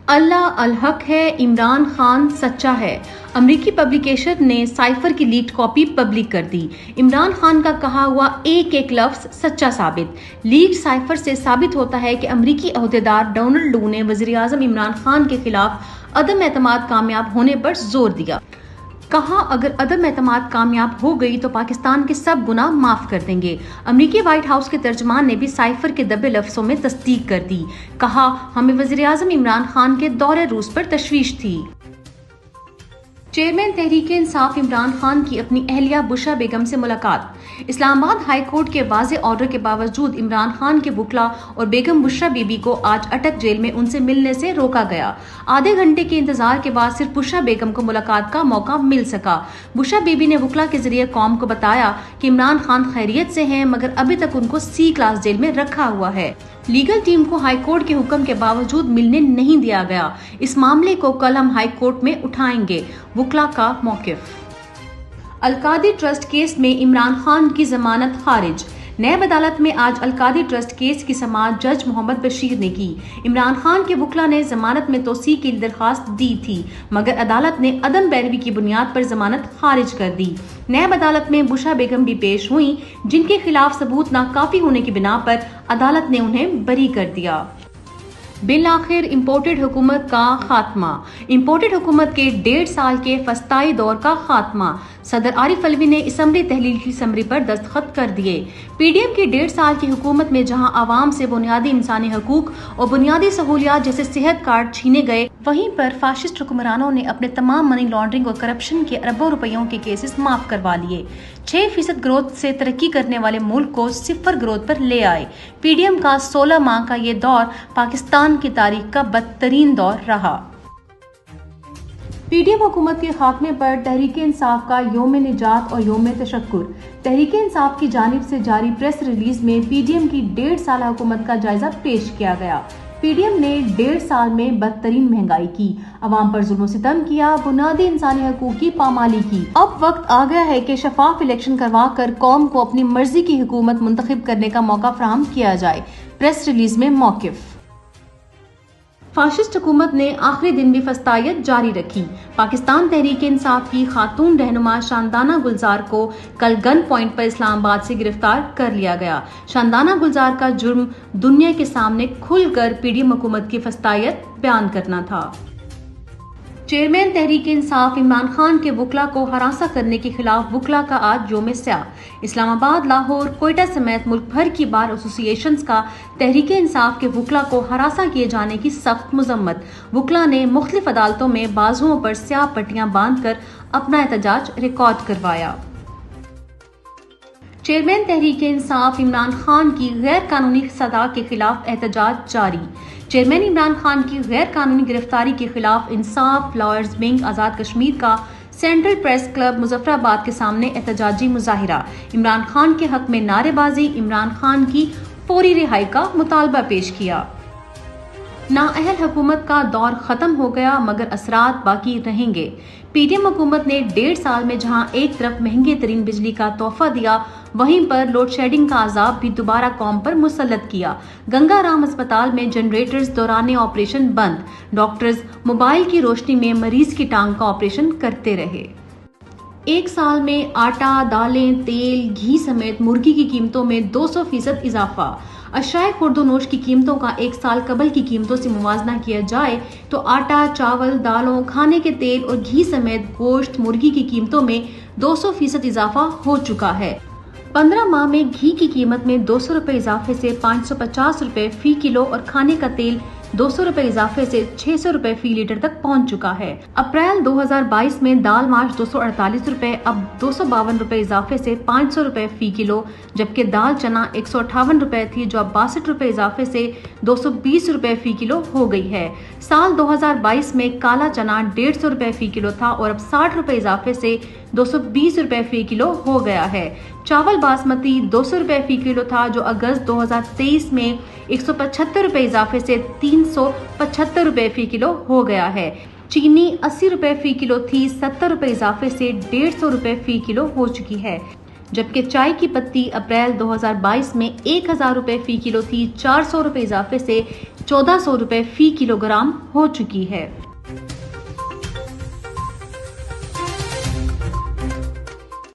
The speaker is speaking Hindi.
अल्लाह अल हक है, इमरान खान सच्चा है। अमरीकी पब्लिकेशन ने साइफर की लीक्ड कॉपी पब्लिक कर दी। इमरान खान का कहा हुआ एक एक लफ्ज सच्चा साबित। लीक्ड साइफर से साबित होता है कि अमरीकी अहदेदार डोनाल्ड लू ने वज़ीर आज़म इमरान खान के खिलाफ अदम एतमाद कामयाब होने पर जोर दिया। कहा, अगर अदम एतमाद कामयाब हो गई तो पाकिस्तान के सब गुनाह माफ कर देंगे। अमरीकी व्हाइट हाउस के तर्जमान ने भी साइफर के दबे लफ्जों में तस्दीक कर दी। कहा, हमें वज़ीर आज़म इमरान खान के दौरे रूस पर तशवीश थी। चेयरमैन तहरीक इंसाफ इमरान खान की अपनी अहलिया बुशरा बेगम से मुलाकात। इस्लामाबाद हाई कोर्ट के वाज़े ऑर्डर के बावजूद इमरान खान के वकला और बेगम बुशरा बीबी को आज अटक जेल में उनसे मिलने से रोका गया। आधे घंटे के इंतजार के बाद सिर्फ बुशरा बेगम को मुलाकात का मौका मिल सका। बुशरा बीबी ने वकला के जरिए कौम को बताया कि इमरान खान खैरियत से हैं, मगर अभी तक उनको सी क्लास जेल में रखा हुआ है। लीगल टीम को हाई कोर्ट के हुक्म के बावजूद मिलने नहीं दिया गया। इस मामले को कल हम हाई कोर्ट में उठाएंगे, वकला का मौकिफ। अलकादी ट्रस्ट केस में इमरान खान की जमानत खारिज। नैब अदालत में आज अलकादी ट्रस्ट केस की समाअत जज मोहम्मद बशीर ने की। इमरान खान के वकला ने जमानत में तोसी की दरखास्त दी थी, मगर अदालत ने अदम पैरवी की बुनियाद पर जमानत खारिज कर दी। नैब अदालत में बुशरा बेगम भी पेश हुई, जिनके खिलाफ सबूत नाकाफी होने की बिना पर अदालत ने उन्हें बरी कर दिया। बिल आखिर इम्पोर्टेड हुकूमत का खात्मा। इम्पोर्टेड हुकूमत के 1.5 साल के फस्ताई दौर का खात्मा। सदर आरिफ अलवी ने असम्बली तहलील की समरी पर दस्तखत कर दिए। पीडीएम की 1.5 साल की हुकूमत में जहां आवाम से बुनियादी इंसानी हकूक और बुनियादी सहूलियात जैसे सेहत कार्ड छीने गए, वहीं पर फाशिस्ट हुक्मरानों ने अपने तमाम मनी लॉन्ड्रिंग और करप्शन के अरबों रुपयों के केसेस माफ करवा लिए। 6% ग्रोथ से तरक्की करने वाले मुल्क को 0 ग्रोथ पर ले आए। पीडीएम का 16 माह का ये दौर पाकिस्तान की तारीख का बदतरीन दौर रहा। पीडीएम हुकूमत के खात्मे पर तहरीक इंसाफ का योम निजात और योम तशक्कुर। तहरीक इंसाफ की जानिब से जारी प्रेस रिलीज में पीडीएम की 1.5 साल हुकूमत का जायजा पेश किया गया। पीडीएम ने 1.5 साल में बदतरीन महंगाई की, अवाम पर जुल्म सितम किया, बुनियादी इंसानी हकूक की पामाली की। अब वक्त आ गया है कि शफाफ इलेक्शन करवा कर कौम को अपनी मर्जी की हुकूमत मुंतखब करने का मौका फराहम किया जाए। प्रेस रिलीज में मौकिफ। फाशिस्ट हुकूमत ने आखिरी दिन भी फस्तायत जारी रखी। पाकिस्तान तहरीक इंसाफ की खातून रहनुमा शानदाना गुलजार को कल गन पॉइंट पर इस्लामाबाद से गिरफ्तार कर लिया गया। शानदाना गुलजार का जुर्म दुनिया के सामने खुलकर पीडीएम हुकूमत की फस्तायत बयान करना था। चेयरमैन तहरीक इंसाफ इमरान खान के वकला को हरासा करने के खिलाफ वकला का आज योम स्याह। इस्लामाबाद, लाहौर, कोयटा समेत मुल्क भर की बार एसोसिएशंस का तहरीक इंसाफ के वकला को हरासा किए जाने की सख्त मुजम्मत। वकला ने मुख्तलिफ अदालतों में बाजुओं पर स्याह पट्टियां बांधकर अपना एहतजाज रिकॉर्ड करवाया। चेयरमैन तहरीक इंसाफ इमरान खान की गैर कानूनी सजा के खिलाफ एहतजाज जारी। चेयरमैन इमरान खान की गैर कानूनी गिरफ्तारी के खिलाफ इंसाफ लॉयर्स विंग आजाद कश्मीर का सेंट्रल प्रेस क्लब मुजफ्फराबाद के सामने एहतजाजी मुजाहिरा। इमरान खान के हक में नारेबाजी, इमरान खान की फौरी रिहाई का मुतालबा पेश किया। नाअहल हुकूमत का दौर खत्म हो गया, मगर असरात बाकी रहेंगे। पीडीएम हुकूमत ने 1.5 साल में जहां एक तरफ महंगे तरीन बिजली का तोहफा दिया, वहीं पर लोड शेडिंग का अजाब भी दोबारा कौम पर मुसल्लत किया। गंगा राम अस्पताल में जनरेटर्स दौरान ऑपरेशन बंद। डॉक्टर्स मोबाइल की रोशनी में मरीज की टांग का ऑपरेशन करते रहे। एक साल में आटा, दालें, तेल, घी समेत मुर्गी की कीमतों में 200% इजाफा। अशाए खुर्दोनोश की कीमतों का एक साल कबल की कीमतों से मुवाजना किया जाए तो आटा, चावल, दालों, खाने के तेल और घी समेत गोश्त, मुर्गी की कीमतों में 200% इजाफा हो चुका है। 15 माह में घी की कीमत में 200 रुपए इजाफे से 550 रुपए फी किलो और खाने का तेल 200 रुपए इजाफे से 600 रुपए फी लीटर तक पहुंच चुका है। अप्रैल 2022 में दाल माश 248 रुपए, अब 252 रुपए इजाफे से 500 रुपए फी किलो, जबकि दाल चना 158 रुपए थी, जो अब 62 रुपए इजाफे से 220 रुपए फी किलो हो गई है। साल 2022 में काला चना 150 रुपए फी किलो था और अब 60 रुपए इजाफे से 220 रुपए फी किलो हो गया है। चावल बासमती 200 रुपए फी किलो था, जो अगस्त 2023 में 175 रुपए इजाफे से 375 रुपए फी किलो हो गया है। चीनी 80 रुपए फी किलो थी, 70 रुपए इजाफे से 150 रुपए फी किलो हो चुकी है। जबकि चाय की पत्ती अप्रैल 2022 में 1000 रुपए फी किलो थी, 400 रुपए इजाफे से 1400 रुपए फी किलोग्राम हो चुकी है।